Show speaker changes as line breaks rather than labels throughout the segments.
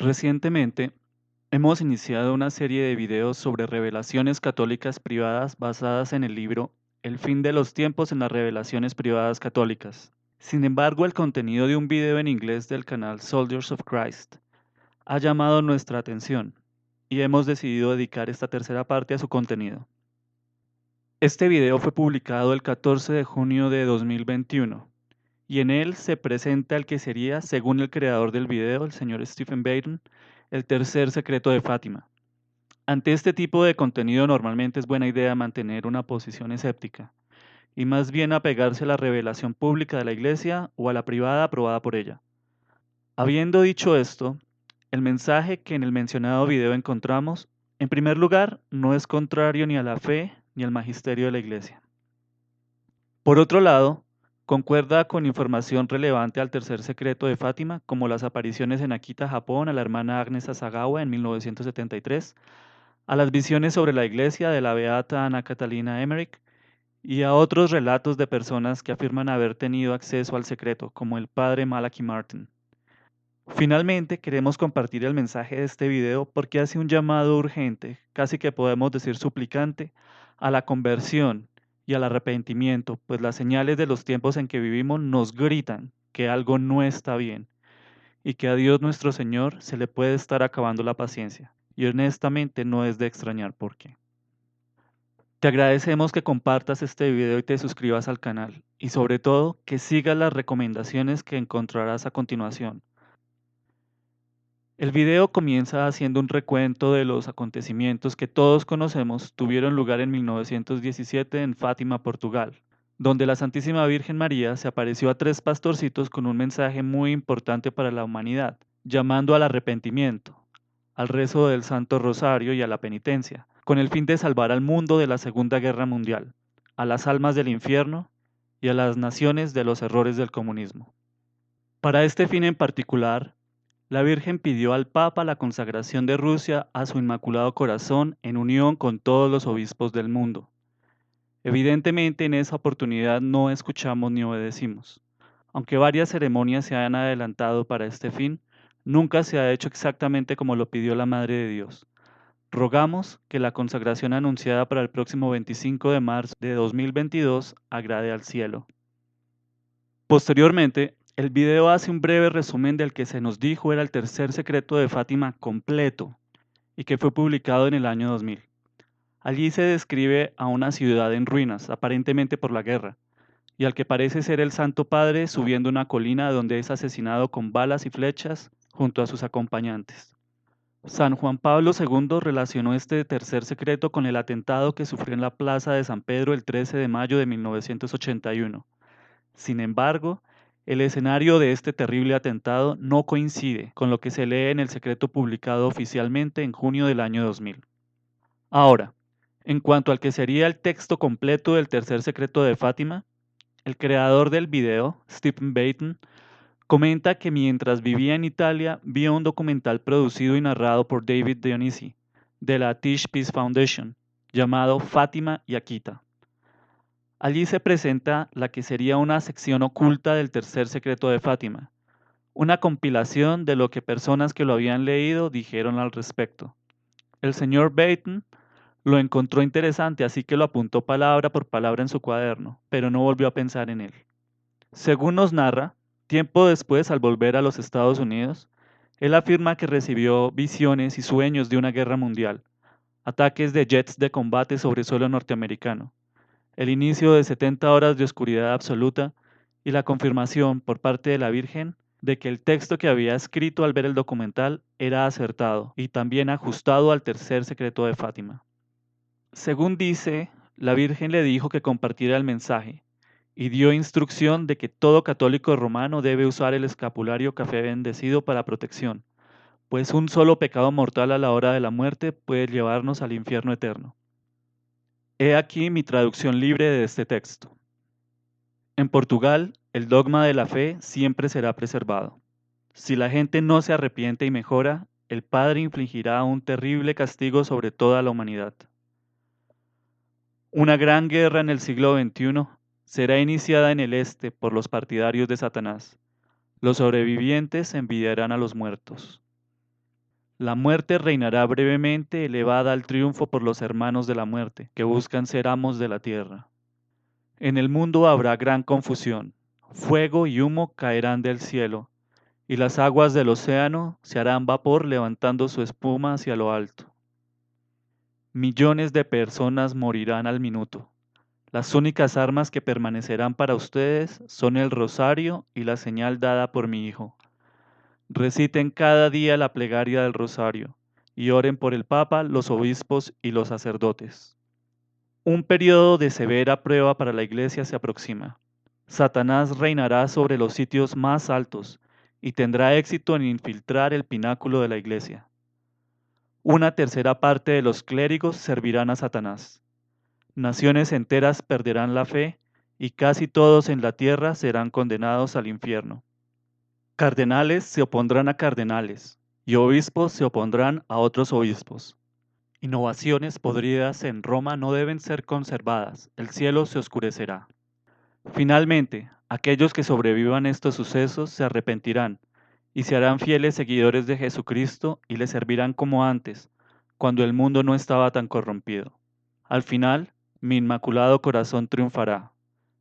Recientemente, hemos iniciado una serie de videos sobre revelaciones católicas privadas basadas en el libro El fin de los tiempos en las revelaciones privadas católicas. Sin embargo, el contenido de un video en inglés del canal Soldiers of Christ ha llamado nuestra atención y hemos decidido dedicar esta tercera parte a su contenido. Este video fue publicado el 14 de junio de 2021 y en él se presenta el que sería, según el creador del video, el señor Stephen Baton, el tercer secreto de Fátima. Ante este tipo de contenido normalmente es buena idea mantener una posición escéptica y más bien apegarse a la revelación pública de la Iglesia o a la privada aprobada por ella. Habiendo dicho esto, el mensaje que en el mencionado video encontramos, en primer lugar, no es contrario ni a la fe ni al magisterio de la Iglesia. Por otro lado, concuerda con información relevante al tercer secreto de Fátima, como las apariciones en Akita, Japón, a la hermana Agnes Asagawa en 1973, a las visiones sobre la iglesia de la beata Ana Catalina Emmerich y a otros relatos de personas que afirman haber tenido acceso al secreto, como el padre Malachi Martin. Finalmente, queremos compartir el mensaje de este video porque hace un llamado urgente, casi que podemos decir suplicante, a la conversión y al arrepentimiento, pues las señales de los tiempos en que vivimos nos gritan que algo no está bien y que a Dios nuestro Señor se le puede estar acabando la paciencia. Y honestamente no es de extrañar por qué. Te agradecemos que compartas este video y te suscribas al canal, y sobre todo que sigas las recomendaciones que encontrarás a continuación. El video comienza haciendo un recuento de los acontecimientos que todos conocemos tuvieron lugar en 1917 en Fátima, Portugal, donde la Santísima Virgen María se apareció a tres pastorcitos con un mensaje muy importante para la humanidad, llamando al arrepentimiento, al rezo del Santo Rosario y a la penitencia, con el fin de salvar al mundo de la Segunda Guerra Mundial, a las almas del infierno y a las naciones de los errores del comunismo. Para este fin en particular, la Virgen pidió al Papa la consagración de Rusia a su Inmaculado Corazón en unión con todos los obispos del mundo. Evidentemente en esa oportunidad no escuchamos ni obedecimos. Aunque varias ceremonias se han adelantado para este fin, nunca se ha hecho exactamente como lo pidió la Madre de Dios. Rogamos que la consagración anunciada para el próximo 25 de marzo de 2022 agrade al cielo. Posteriormente, el video hace un breve resumen del que se nos dijo era el tercer secreto de Fátima completo y que fue publicado en el año 2000. Allí se describe a una ciudad en ruinas, aparentemente por la guerra, y al que parece ser el Santo Padre subiendo una colina donde es asesinado con balas y flechas junto a sus acompañantes. San Juan Pablo II relacionó este tercer secreto con el atentado que sufrió en la Plaza de San Pedro el 13 de mayo de 1981. Sin embargo, el escenario de este terrible atentado no coincide con lo que se lee en el secreto publicado oficialmente en junio del año 2000. Ahora, en cuanto al que sería el texto completo del tercer secreto de Fátima, el creador del video, Stephen Baton, comenta que mientras vivía en Italia vio un documental producido y narrado por David Dionisi, de la Tish Peace Foundation, llamado Fátima y Akita. Allí se presenta la que sería una sección oculta del tercer secreto de Fátima, una compilación de lo que personas que lo habían leído dijeron al respecto. El señor Baton lo encontró interesante, así que lo apuntó palabra por palabra en su cuaderno, pero no volvió a pensar en él. Según nos narra, tiempo después, al volver a los Estados Unidos, él afirma que recibió visiones y sueños de una guerra mundial, ataques de jets de combate sobre suelo norteamericano, el inicio de 70 horas de oscuridad absoluta y la confirmación por parte de la Virgen de que el texto que había escrito al ver el documental era acertado y también ajustado al tercer secreto de Fátima. Según dice, la Virgen le dijo que compartiera el mensaje y dio instrucción de que todo católico romano debe usar el escapulario café bendecido para protección, pues un solo pecado mortal a la hora de la muerte puede llevarnos al infierno eterno. He aquí mi traducción libre de este texto. En Portugal, el dogma de la fe siempre será preservado. Si la gente no se arrepiente y mejora, el Padre infligirá un terrible castigo sobre toda la humanidad. Una gran guerra en el siglo XXI será iniciada en el este por los partidarios de Satanás. Los sobrevivientes envidiarán a los muertos. La muerte reinará brevemente, elevada al triunfo por los hermanos de la muerte, que buscan ser amos de la tierra. En el mundo habrá gran confusión. Fuego y humo caerán del cielo, y las aguas del océano se harán vapor levantando su espuma hacia lo alto. Millones de personas morirán al minuto. Las únicas armas que permanecerán para ustedes son el rosario y la señal dada por mi Hijo. Reciten cada día la plegaria del rosario y oren por el Papa, los obispos y los sacerdotes. Un periodo de severa prueba para la Iglesia se aproxima. Satanás reinará sobre los sitios más altos y tendrá éxito en infiltrar el pináculo de la Iglesia. Una tercera parte de los clérigos servirán a Satanás. Naciones enteras perderán la fe y casi todos en la tierra serán condenados al infierno. Cardenales se opondrán a cardenales y obispos se opondrán a otros obispos. Innovaciones podridas en Roma no deben ser conservadas, el cielo se oscurecerá. Finalmente, aquellos que sobrevivan estos sucesos se arrepentirán y se harán fieles seguidores de Jesucristo y le servirán como antes, cuando el mundo no estaba tan corrompido. Al final, mi inmaculado corazón triunfará.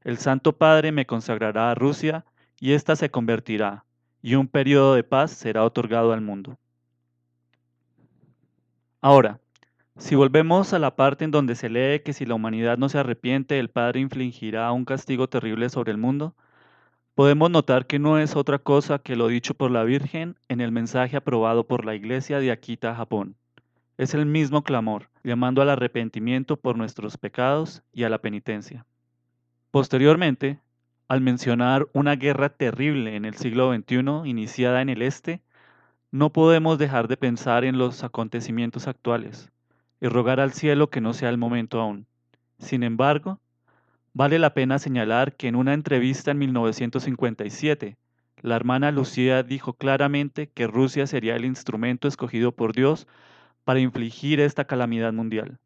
El Santo Padre me consagrará a Rusia y ésta se convertirá, y un periodo de paz será otorgado al mundo. Ahora, si volvemos a la parte en donde se lee que si la humanidad no se arrepiente, el Padre infligirá un castigo terrible sobre el mundo, podemos notar que no es otra cosa que lo dicho por la Virgen en el mensaje aprobado por la Iglesia de Akita, Japón. Es el mismo clamor, llamando al arrepentimiento por nuestros pecados y a la penitencia. Posteriormente, al mencionar una guerra terrible en el siglo XXI iniciada en el Este, no podemos dejar de pensar en los acontecimientos actuales y rogar al cielo que no sea el momento aún. Sin embargo, vale la pena señalar que en una entrevista en 1957, la hermana Lucía dijo claramente que Rusia sería el instrumento escogido por Dios para infligir esta calamidad mundial.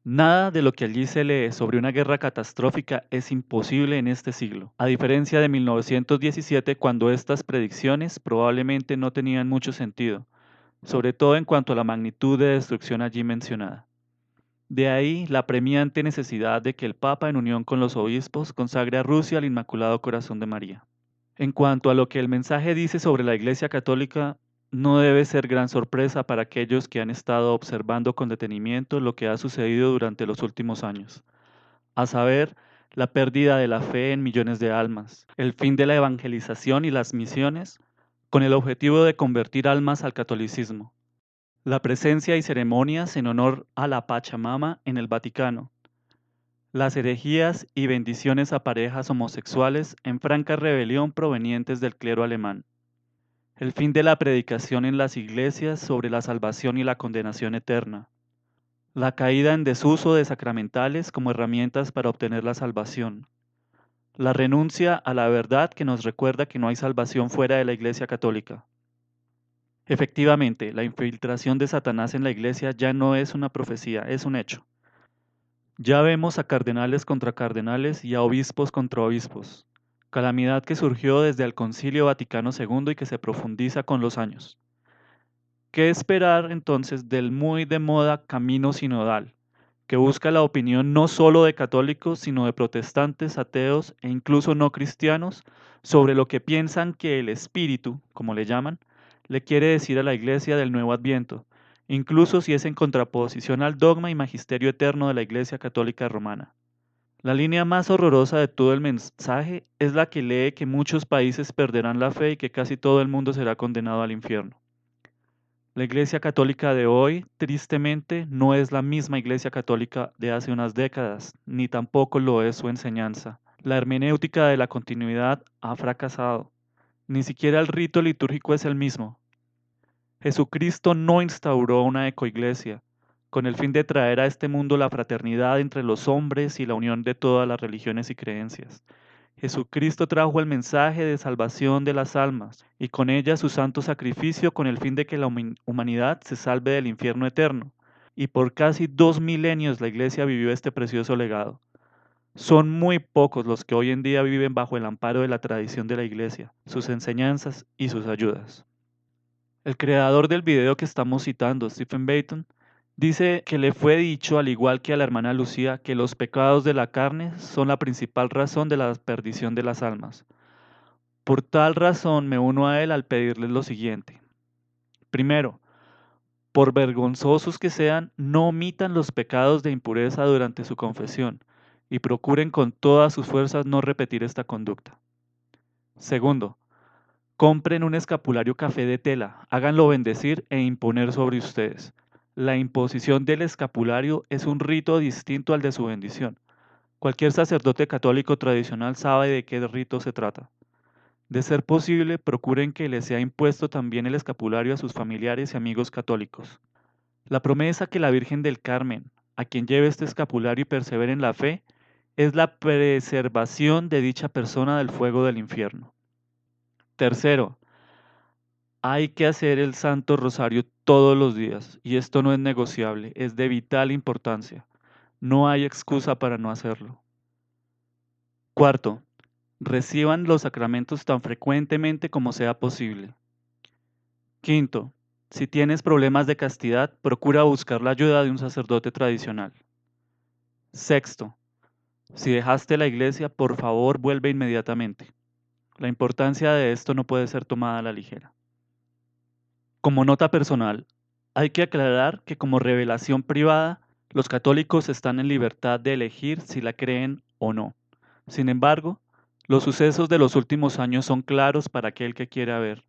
Nada de lo que allí se lee sobre una guerra catastrófica es imposible en este siglo, a diferencia de 1917 cuando estas predicciones probablemente no tenían mucho sentido, sobre todo en cuanto a la magnitud de destrucción allí mencionada. De ahí la premiante necesidad de que el Papa, en unión con los obispos, consagre a Rusia al Inmaculado Corazón de María. En cuanto a lo que el mensaje dice sobre la Iglesia Católica, no debe ser gran sorpresa para aquellos que han estado observando con detenimiento lo que ha sucedido durante los últimos años, a saber, la pérdida de la fe en millones de almas, el fin de la evangelización y las misiones, con el objetivo de convertir almas al catolicismo, la presencia y ceremonias en honor a la Pachamama en el Vaticano, las herejías y bendiciones a parejas homosexuales en franca rebelión provenientes del clero alemán, el fin de la predicación en las iglesias sobre la salvación y la condenación eterna, la caída en desuso de sacramentales como herramientas para obtener la salvación, la renuncia a la verdad que nos recuerda que no hay salvación fuera de la Iglesia Católica. Efectivamente, la infiltración de Satanás en la Iglesia ya no es una profecía, es un hecho. Ya vemos a cardenales contra cardenales y a obispos contra obispos, calamidad que surgió desde el Concilio Vaticano II y que se profundiza con los años. ¿Qué esperar entonces del muy de moda camino sinodal, que busca la opinión no solo de católicos, sino de protestantes, ateos e incluso no cristianos sobre lo que piensan que el Espíritu, como le llaman, le quiere decir a la Iglesia del Nuevo Adviento, incluso si es en contraposición al dogma y magisterio eterno de la Iglesia Católica Romana? La línea más horrorosa de todo el mensaje es la que lee que muchos países perderán la fe y que casi todo el mundo será condenado al infierno. La Iglesia Católica de hoy, tristemente, no es la misma Iglesia Católica de hace unas décadas, ni tampoco lo es su enseñanza. La hermenéutica de la continuidad ha fracasado. Ni siquiera el rito litúrgico es el mismo. Jesucristo no instauró una ecoiglesia, con el fin de traer a este mundo la fraternidad entre los hombres y la unión de todas las religiones y creencias. Jesucristo trajo el mensaje de salvación de las almas y con ella su santo sacrificio con el fin de que la humanidad se salve del infierno eterno. Y por casi 2 milenios la Iglesia vivió este precioso legado. Son muy pocos los que hoy en día viven bajo el amparo de la tradición de la Iglesia, sus enseñanzas y sus ayudas. El creador del video que estamos citando, Stephen Bayton, dice que le fue dicho, al igual que a la hermana Lucía, que los pecados de la carne son la principal razón de la perdición de las almas. Por tal razón me uno a él al pedirles lo siguiente. Primero, por vergonzosos que sean, no omitan los pecados de impureza durante su confesión y procuren con todas sus fuerzas no repetir esta conducta. Segundo, compren un escapulario café de tela, háganlo bendecir e imponer sobre ustedes. La imposición del escapulario es un rito distinto al de su bendición. Cualquier sacerdote católico tradicional sabe de qué rito se trata. De ser posible, procuren que les sea impuesto también el escapulario a sus familiares y amigos católicos. La promesa que la Virgen del Carmen, a quien lleve este escapulario y persevere en la fe, es la preservación de dicha persona del fuego del infierno. Tercero, hay que hacer el Santo Rosario todos los días y esto no es negociable, es de vital importancia. No hay excusa para no hacerlo. Cuarto, reciban los sacramentos tan frecuentemente como sea posible. Quinto, si tienes problemas de castidad, procura buscar la ayuda de un sacerdote tradicional. Sexto, si dejaste la iglesia, por favor vuelve inmediatamente. La importancia de esto no puede ser tomada a la ligera. Como nota personal, hay que aclarar que como revelación privada, los católicos están en libertad de elegir si la creen o no. Sin embargo, los sucesos de los últimos años son claros para aquel que quiera ver.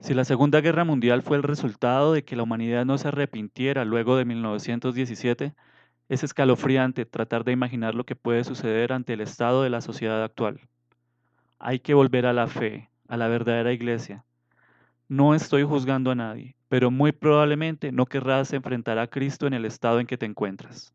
Si la Segunda Guerra Mundial fue el resultado de que la humanidad no se arrepintiera luego de 1917, es escalofriante tratar de imaginar lo que puede suceder ante el estado de la sociedad actual. Hay que volver a la fe, a la verdadera iglesia. No estoy juzgando a nadie, pero muy probablemente no querrás enfrentar a Cristo en el estado en que te encuentras.